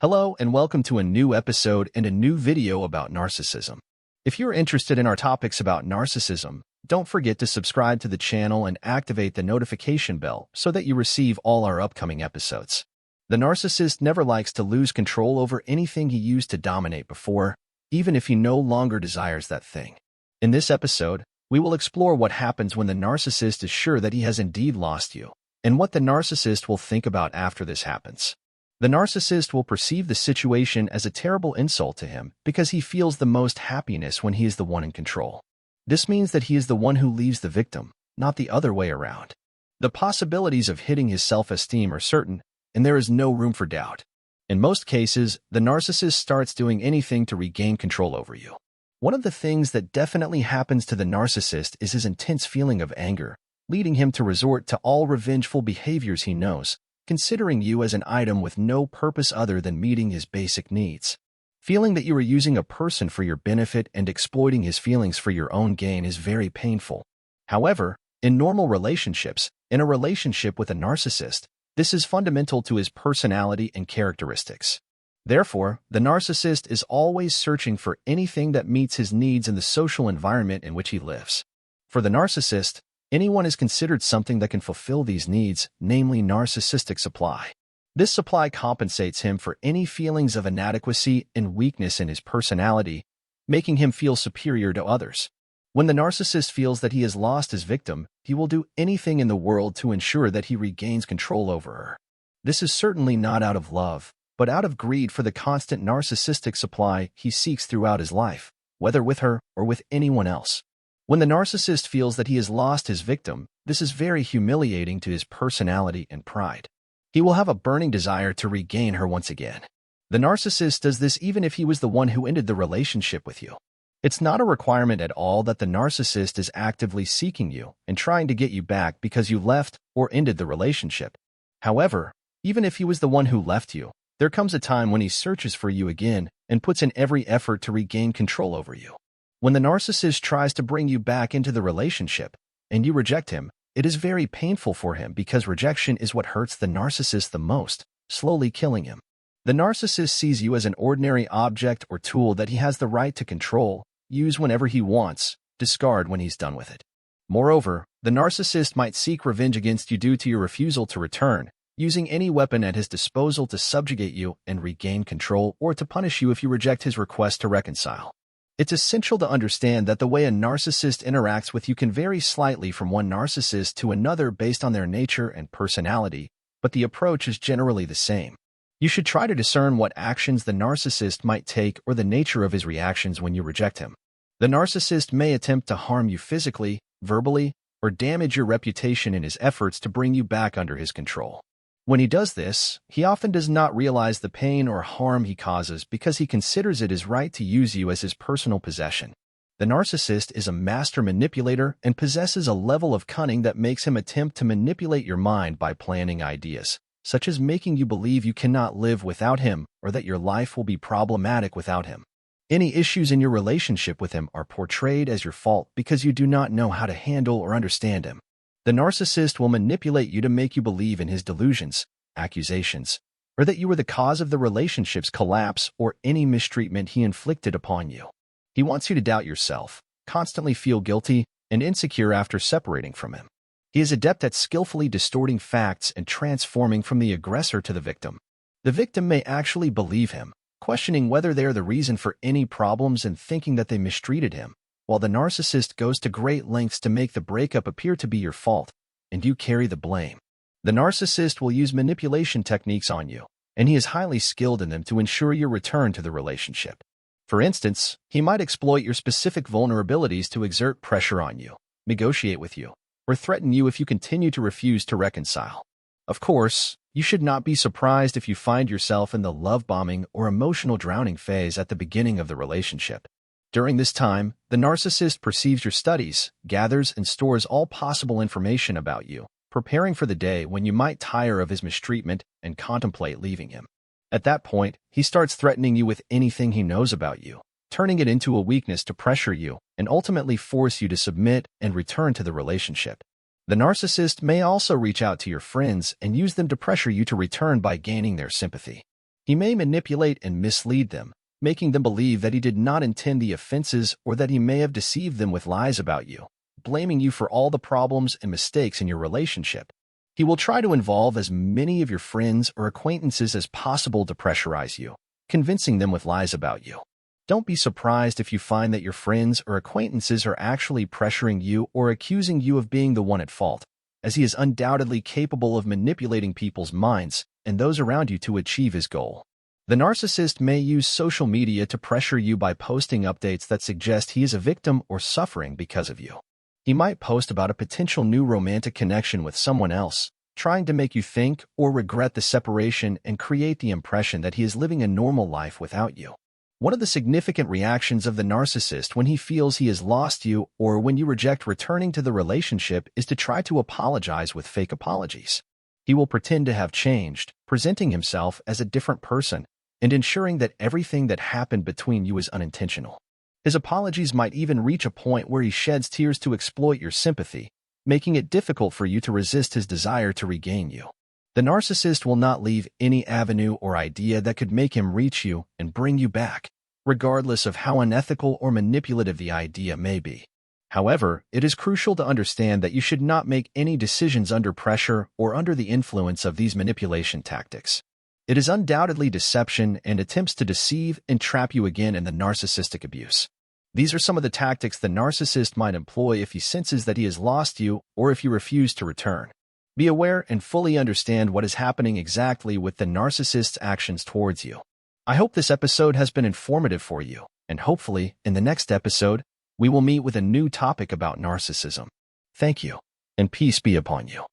Hello and welcome to a new episode and a new video about narcissism. If you're interested in our topics about narcissism, don't forget to subscribe to the channel and activate the notification bell so that you receive all our upcoming episodes. The narcissist never likes to lose control over anything he used to dominate before, even if he no longer desires that thing. In this episode, we will explore what happens when the narcissist is sure that he has indeed lost you, and what the narcissist will think about after this happens. The narcissist will perceive the situation as a terrible insult to him because he feels the most happiness when he is the one in control. This means that he is the one who leaves the victim, not the other way around. The possibilities of hitting his self-esteem are certain, and there is no room for doubt. In most cases, the narcissist starts doing anything to regain control over you. One of the things that definitely happens to the narcissist is his intense feeling of anger, leading him to resort to all revengeful behaviors he knows, considering you as an item with no purpose other than meeting his basic needs. Feeling that you are using a person for your benefit and exploiting his feelings for your own gain is very painful. However, in normal relationships, in a relationship with a narcissist, this is fundamental to his personality and characteristics. Therefore, the narcissist is always searching for anything that meets his needs in the social environment in which he lives. For the narcissist, anyone is considered something that can fulfill these needs, namely narcissistic supply. This supply compensates him for any feelings of inadequacy and weakness in his personality, making him feel superior to others. When the narcissist feels that he has lost his victim, he will do anything in the world to ensure that he regains control over her. This is certainly not out of love, but out of greed for the constant narcissistic supply he seeks throughout his life, whether with her or with anyone else. When the narcissist feels that he has lost his victim, this is very humiliating to his personality and pride. He will have a burning desire to regain her once again. The narcissist does this even if he was the one who ended the relationship with you. It's not a requirement at all that the narcissist is actively seeking you and trying to get you back because you left or ended the relationship. However, even if he was the one who left you, there comes a time when he searches for you again and puts in every effort to regain control over you. When the narcissist tries to bring you back into the relationship and you reject him, it is very painful for him because rejection is what hurts the narcissist the most, slowly killing him. The narcissist sees you as an ordinary object or tool that he has the right to control, use whenever he wants, discard when he's done with it. Moreover, the narcissist might seek revenge against you due to your refusal to return, using any weapon at his disposal to subjugate you and regain control or to punish you if you reject his request to reconcile. It's essential to understand that the way a narcissist interacts with you can vary slightly from one narcissist to another based on their nature and personality, but the approach is generally the same. You should try to discern what actions the narcissist might take or the nature of his reactions when you reject him. The narcissist may attempt to harm you physically, verbally, or damage your reputation in his efforts to bring you back under his control. When he does this, he often does not realize the pain or harm he causes because he considers it his right to use you as his personal possession. The narcissist is a master manipulator and possesses a level of cunning that makes him attempt to manipulate your mind by planning ideas, such as making you believe you cannot live without him or that your life will be problematic without him. Any issues in your relationship with him are portrayed as your fault because you do not know how to handle or understand him. The narcissist will manipulate you to make you believe in his delusions, accusations, or that you were the cause of the relationship's collapse or any mistreatment he inflicted upon you. He wants you to doubt yourself, constantly feel guilty and insecure after separating from him. He is adept at skillfully distorting facts and transforming from the aggressor to the victim. The victim may actually believe him, questioning whether they are the reason for any problems and thinking that they mistreated him, while the narcissist goes to great lengths to make the breakup appear to be your fault, and you carry the blame. The narcissist will use manipulation techniques on you, and he is highly skilled in them to ensure your return to the relationship. For instance, he might exploit your specific vulnerabilities to exert pressure on you, negotiate with you, or threaten you if you continue to refuse to reconcile. Of course, you should not be surprised if you find yourself in the love bombing or emotional drowning phase at the beginning of the relationship. During this time, the narcissist perceives your studies, gathers and stores all possible information about you, preparing for the day when you might tire of his mistreatment and contemplate leaving him. At that point, he starts threatening you with anything he knows about you, turning it into a weakness to pressure you and ultimately force you to submit and return to the relationship. The narcissist may also reach out to your friends and use them to pressure you to return by gaining their sympathy. He may manipulate and mislead them, making them believe that he did not intend the offenses or that he may have deceived them with lies about you, blaming you for all the problems and mistakes in your relationship. He will try to involve as many of your friends or acquaintances as possible to pressurize you, convincing them with lies about you. Don't be surprised if you find that your friends or acquaintances are actually pressuring you or accusing you of being the one at fault, as he is undoubtedly capable of manipulating people's minds and those around you to achieve his goal. The narcissist may use social media to pressure you by posting updates that suggest he is a victim or suffering because of you. He might post about a potential new romantic connection with someone else, trying to make you think or regret the separation and create the impression that he is living a normal life without you. One of the significant reactions of the narcissist when he feels he has lost you or when you reject returning to the relationship is to try to apologize with fake apologies. He will pretend to have changed, presenting himself as a different person and ensuring that everything that happened between you is unintentional. His apologies might even reach a point where he sheds tears to exploit your sympathy, making it difficult for you to resist his desire to regain you. The narcissist will not leave any avenue or idea that could make him reach you and bring you back, regardless of how unethical or manipulative the idea may be. However, it is crucial to understand that you should not make any decisions under pressure or under the influence of these manipulation tactics. It is undoubtedly deception and attempts to deceive and trap you again in the narcissistic abuse. These are some of the tactics the narcissist might employ if he senses that he has lost you or if you refuse to return. Be aware and fully understand what is happening exactly with the narcissist's actions towards you. I hope this episode has been informative for you, and hopefully, in the next episode, we will meet with a new topic about narcissism. Thank you, and peace be upon you.